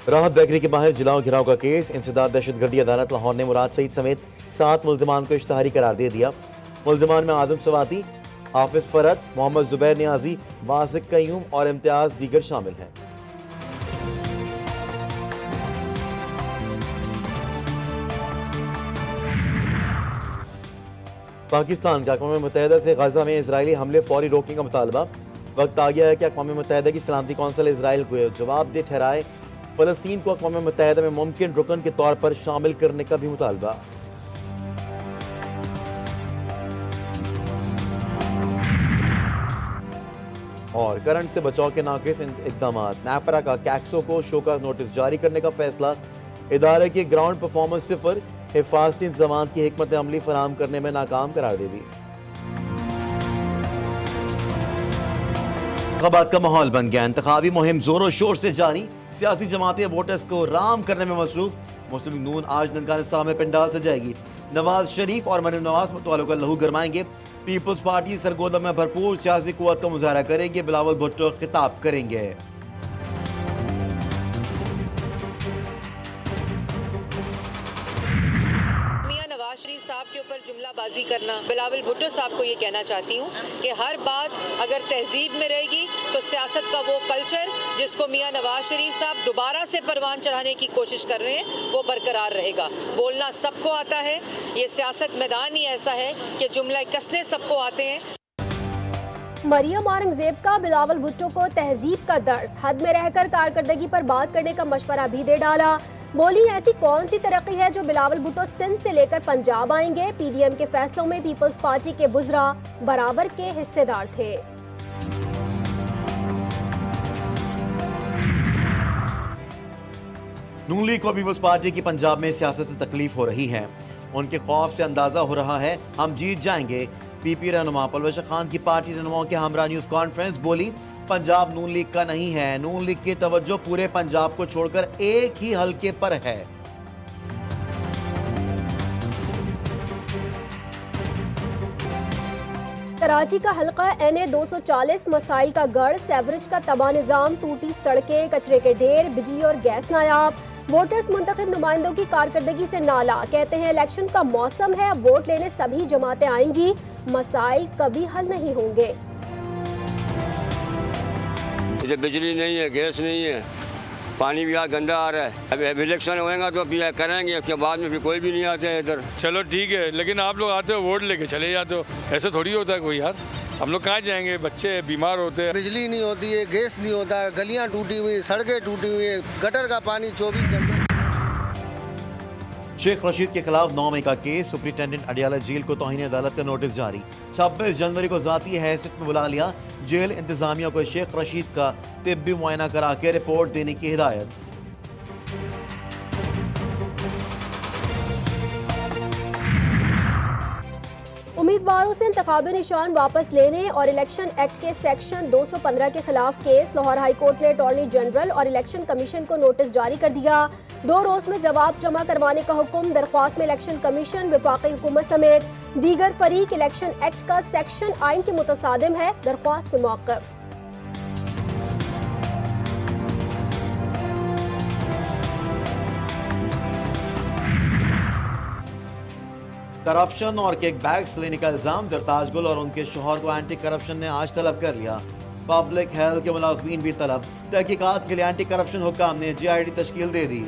राहत बेकरी के बाहर जिलाओं घिराव का केस। इंसदाद दहशतगर्दी अदालत लाहौर ने मुराद सईद समेत 7 मुल्जिमान को इश्तहारी करार दे दिया। मुल्जिमान में आजम सवाती, हाफिज फरद, मोहम्मद जुबैर नियाजी, वासिक कयूम और इम्तियाज दीगर शामिल हैं। पाकिस्तान का अक़वाम मुत्तहिदा से गजा में इजरायली हमले फौरी रोकने का मुतालबा। वक्त आ गया है कि अक़वाम मुत्तहिदा की सलामती कौंसिल इजराइल को जवाबदेह ठहराए। फ़लस्तीन को अक़वाम मुत्तहिदा में मुमकिन रुकन के तौर पर शामिल करने का भी मुतालबा। और करंट से बचाव के नाक़िस इक़दाम। नेपरा का कैक्सो को शो का नोटिस जारी करने का फैसला। इदारे की ग्राउंड परफॉर्मेंस सिफर, हिफाजती इंतज़ामात की हिकमत अमली फराहम करने में नाकाम करार दे दी। इंतखाबात का माहौल बन गया। इंतखाबी मुहिम जोरों शोर से जारी। सियासी जमातें वोटर्स को राम करने में मसरूफ। मुस्लिम लीग नून आज ननकाना साहब में पंडाल सजाएगी। नवाज शरीफ और मरीम नवाज मुतवालों का लहू गरमाएंगे। पीपल्स पार्टी सरगोदा में भरपूर सियासी कुव्वत का मुजाहरा करेगी। बिलावल भुट्टो खिताब करेंगे। शरीफ साहब के ऊपर जुमलाबाजी करना, बिलावल भुट्टो साहब को ये कहना चाहती हूँ कि हर बात अगर तहजीब में रहेगी तो सियासत का वो कल्चर जिसको मियां नवाज शरीफ साहब दोबारा से परवान चढ़ाने की कोशिश कर रहे हैं वो बरकरार रहेगा। बोलना सबको आता है, ये सियासत मैदान ही ऐसा है कि जुमला कसने सबको आते हैं। मरियम औरंगजेब का बिलावल भुट्टो को तहजीब का दर्स, हद में रहकर कारकर्दगी पर बात करने का मशवरा भी दे डाला। बोली ऐसी कौन सी तरक्की है जो बिलावल भुट्टो सिंध से लेकर पंजाब आएंगे। पीडीएम के फैसलों में पीपल्स पार्टी के वुज़रा बराबर के हिस्सेदार थे। नून लीग को पीपल्स पार्टी की पंजाब में सियासत से तकलीफ हो रही है। उनके खौफ से अंदाजा हो रहा है हम जीत जाएंगे। पीपी रहनुमा परवेश खान की पार्टी रहनुमाओं के हमरा न्यूज कॉन्फ्रेंस। बोली पंजाब नून लीग का नहीं है। नून लीग की तवज्जो पूरे पंजाब को छोड़कर एक ही हलके पर है। कराची का हलका NA 240 मसाइल का गढ़, सेवरेज का तबाह निजाम, टूटी सड़कें, कचरे के ढेर, बिजली और गैस नायाब। वोटर्स मुंतखब नुमाइंदों की कारकर्दगी से नाला। कहते हैं इलेक्शन का मौसम है, अब वोट लेने सभी जमातें आएंगी, मसाइल कभी हल नहीं होंगे। इधर बिजली नहीं है, गैस नहीं है, पानी भी यहाँ गंदा आ रहा है। अब इलेक्शन होएगा तो फिर करेंगे, उसके बाद में फिर कोई भी नहीं आते हैं इधर। चलो ठीक है, लेकिन आप लोग आते हो वोट लेके चले जाते हो, ऐसा थोड़ी होता है कोई यार। हम लोग कहाँ जाएंगे, बच्चे बीमार होते हैं। बिजली नहीं होती है, गैस नहीं होता है, गलियाँ टूटी हुई, सड़कें टूटी हुई है, गटर का पानी 24 घंटे। शेख रशीद के खिलाफ 9 मई का केस। सुप्रिंटेंडेंट अडियाला जेल को तौहीन अदालत का नोटिस जारी। 26 जनवरी को ज़ाती हैसियत में बुला लिया। जेल इंतजामिया को शेख रशीद का तिब्बी मुआयना करा के रिपोर्ट देने की हिदायत। उम्मीदवारों से इंतखाबी निशान वापस लेने और इलेक्शन एक्ट के सेक्शन 215 के खिलाफ केस। लाहौर हाई कोर्ट ने अटॉर्नी जनरल और इलेक्शन कमीशन को नोटिस जारी कर दिया। 2 रोज में जवाब जमा करवाने का हुक्म। दरख्वास्त में इलेक्शन कमीशन, वफाकी हुकूमत समेत दीगर फरीक इलेक्शन एक्ट का सेक्शन आइन के मुतसादिम है। दरख्वास्त में मौक़िफ़। करप्शन और किक बैग्स लेने का इल्जाम। जरताज गुल और उनके शोहर को एंटी करप्शन ने आज तलब कर लिया। पब्लिक हेल्थ के मुलाजमीन भी तलब। तहकीकात के लिए एंटी करप्शन हुक्काम ने GID तश्कील दे दी।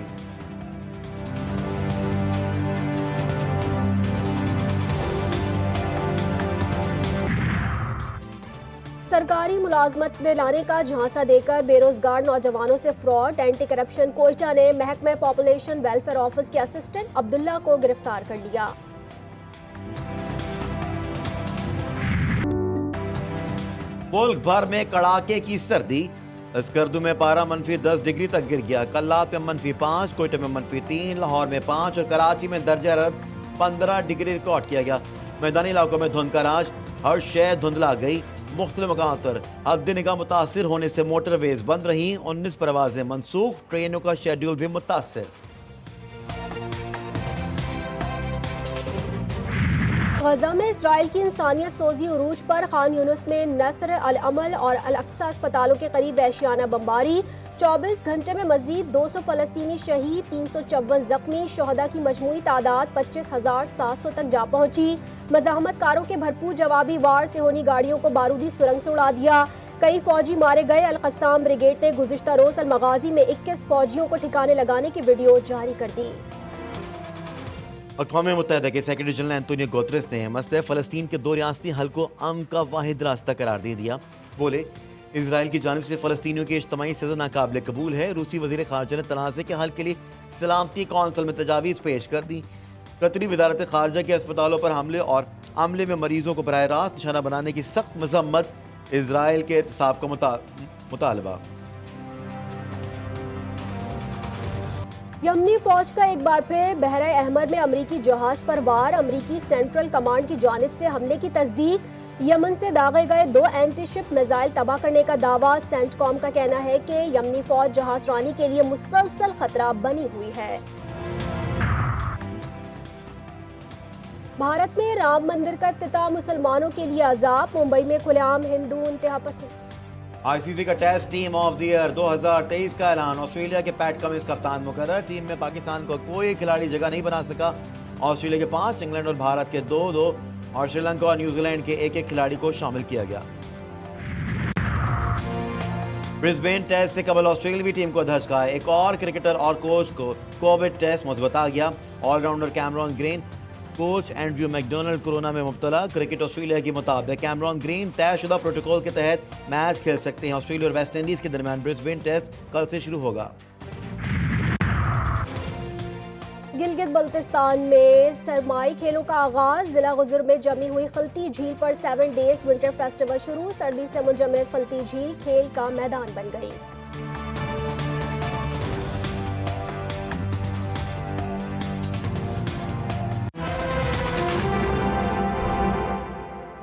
सरकारी मुलाजमत में लाने का झांसा देकर बेरोजगार नौजवानों से फ्रॉड। एंटी करप्शन कोयटा ने महकमे पॉपुलेशन वेलफेयर ऑफिस के असिस्टेंट अब्दुल्ला को गिरफ्तार कर लिया। मुल्क भर में कड़ाके की सर्दी। स्कर्दू में पारा -10 डिग्री तक गिर गया। कल्लात में -5, कोयटा में -3, लाहौर में 5 और कराची में दर्जा हरारत 15 डिग्री रिकॉर्ड किया गया। मैदानी इलाकों में धुंध का राज, हर शय धुंधला गई। मुख्तलिफ मकाम पर हद निगाह मुतासिर होने से मोटरवेज बंद रही। 19 परवाजें मनसूख, ट्रेनों का शेड्यूल भी मुतासिर। गजा में इसराइल की इंसानियत सोजी उरूज पर खान यूनुस में नसर अल अमल और अल अक्सा अस्पतालों के करीब वहशियाना बमबारी। 24 घंटे में मजीद 200 फलस्तीनी शहीद, 354 जख्मी। शोहदा की मजमूई तादाद 25,700 तक जा पहुंची। मज़ाहमतकारों के भरपूर जवाबी वार से होनी गाड़ियों को बारूदी सुरंग से उड़ा दिया। कई फौजी मारे गए। अल कस्साम ब्रिगेड ने गुज़िश्ता रोज़ अल मगाजी में 21 फौजियों को ठिकाने लगाने की वीडियो जारी कर दी। अक़वाम मुत्तहिदा के सेक्रेटरी जनरल एंटोनियो गुतरेस ने मसले फ़लस्तीन के 2 रियासती हल को अमन का वाहिद रास्ता करार दे दिया। बोले, इसराइल की जानिब से फ़लस्तीनियों की इज्तिमाई सज़ा नाकाबिल कबूल है। रूसी वज़ीर ख़ारजा ने तनाज़े के हल के लिए सलामती कौंसिल में तजावीज़ पेश कर दी। कतरी वज़ारत ख़ारजा के अस्पतालों पर हमले और अमले में मरीजों को बराह रास्त निशाना बनाने की सख्त मज़म्मत। इसराइल के एहतसाब का मुतालबा। यमनी फौज का एक बार फिर बहरा अहमर में अमरीकी जहाज पर वार। अमरीकी सेंट्रल कमांड की जानिब से हमले की तस्दीक। यमन से दागे गए 2 एंटी शिप मिसाइल तबाह करने का दावा। सेंटकॉम का कहना है कि यमनी फौज जहाज रानी के लिए मुसलसल खतरा बनी हुई है। भारत में राम मंदिर का इफ्तिताह मुसलमानों के लिए अजाब। मुंबई में खुलेआम हिंदू इंतहा पसंद। आईसीसी का test team of the year 2023 का ऐलान। ऑस्ट्रेलिया के पैट कमिंस कप्तान मुकर्रर। टीम में पाकिस्तान को कोई खिलाड़ी जगह नहीं बना सका। ऑस्ट्रेलिया के 5, इंग्लैंड और भारत के 2-2 और श्रीलंका और न्यूजीलैंड के 1-1 खिलाड़ी को शामिल किया गया। ब्रिस्बेन टेस्ट से कबल ऑस्ट्रेलियावी टीम को धचका। एक और क्रिकेटर और कोच को कोविड टेस्ट मुस्बत आ गया। All-rounder Cameron Green, coach Andrew McDonald corona में मुब्तला। क्रिकेट ऑस्ट्रेलिया के मुताबिक कैमरॉन ग्रीन तयशुदा प्रोटोकॉल के तहत मैच खेल सकते हैं। ऑस्ट्रेलिया और वेस्ट इंडीज के दरमियान ब्रिस्बेन टेस्ट कल से शुरू होगा। गिलगित बल्तिस्तान में सरमाई खेलों का आगाज। जिला गुजर में जमी हुई खलती झील पर 7 डेज विंटर फेस्टिवल शुरू। सर्दी से मुंजमद खलती झील खेल का मैदान बन गई।